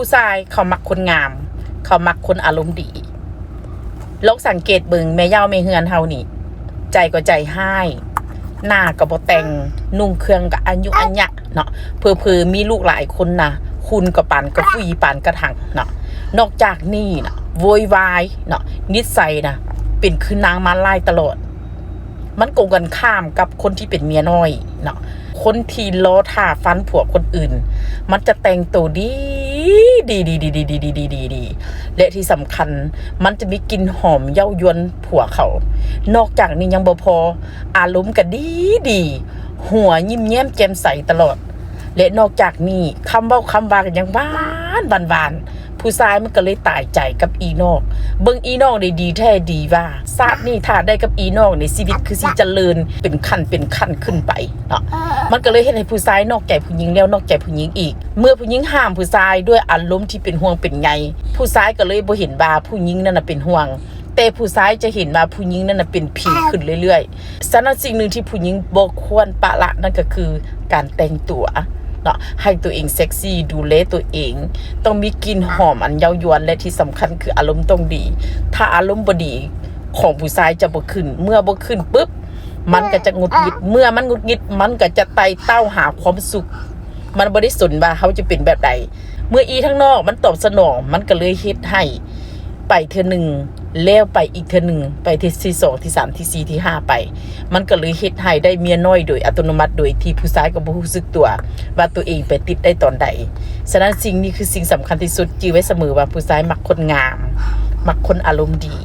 ผู้ชายเขามักคนงามเขามักคนอารมณ์ดีลองสังเกตเบิ่งแม่ย่าแม่เฮือนเฮานี่ใจก็ใจให้หน้าก็บ่แต่งนุ่งเครื่องก็อายุอัญญะเนาะเผื่อมีลูกหลายคนนะคุณก็ปานก็ฟุยปานกระถังเนาะนอกจากนี้นะโวยวายเนาะนิสัยนะเป็นคือนางมาลายตลอดมันกงกันข้ามกับคนที่เป็นเมียน้อยเนาะคนที่ล้อท่าฟันผัวคนอื่นมันจะแต่งตัวดีและที่สำคัญมันจะมีกลิ่นหอมเย้ายวนผัวเขานอกจากนี้ยังบ่พออารมณ์ก็ดีหัวยิ้มแย้มแจ่มใสตลอดและนอกจากนี้คำเว้าคำว่ากันยังหวานผู้ชายมันก็เลยตายใจกับอีนอกเบิ่งอีนอกได้ดีแท้ดีว่าชาตินี้ถ้าได้กับอีนอกในชีวิตคือสิเจริญเป็นขั้นขึ้นไปเนาะมันก็เลยเฮ็ดให้ผู้ชายนอกใจผู้หญิงแล้วนอกใจผู้หญิงอีกเมื่อผู้หญิงห้ามผู้ชายด้วยอารมณ์ที่เป็นห่วงเป็นใยผู้ชายก็เลยบ่เห็นว่าผู้หญิงนั่นน่ะเป็นห่วงแต่ผู้ชายจะเห็นว่าผู้หญิงนั่นน่ะเป็นผีขึ้นเรื่อยๆฉะนั้นสิ่งหนึ่งที่ผู้หญิงบ่ควรปะละนั่นก็คือการแต่งตัวเนาะให้ตัวเองเซ็กซี่ดูแลตัวเองต้องมีกลิ่นหอมอันเย้ายวนและที่สำคัญคืออารมณ์ต้องดีถ้าอารมณ์บ่ดีของผู้ชายจะบ่ขึ้นเมื่อบ่ขึ้นปุ๊บมันก็จะหงุดหงิดเมื่อมันหงุดหงิดมันก็จะไต่เต้าหาความสุขมันบ่ได้สนว่าเขาจะเป็นแบบใดเมื่ออีทั้งนอกมันตอบสนองมันก็เลยเฮ็ดให้ไปเทื่อนึงแล้วไปอีกเทื่อนึงไปที่2ที่3ที่4ที่5ไปมันก็เลยเฮ็ดให้ได้เมียน้อยโดยอัตโนมัติโดยที่ผู้ชายก็บ่รู้สึกตัวว่าตัวเองไปติดได้ตอนใดฉะนั้นสิ่งนี้คือสิ่งสำคัญที่สุดจื้อไว้เสมอว่าผู้ชายมักคนงามมักคนอารมณ์ดี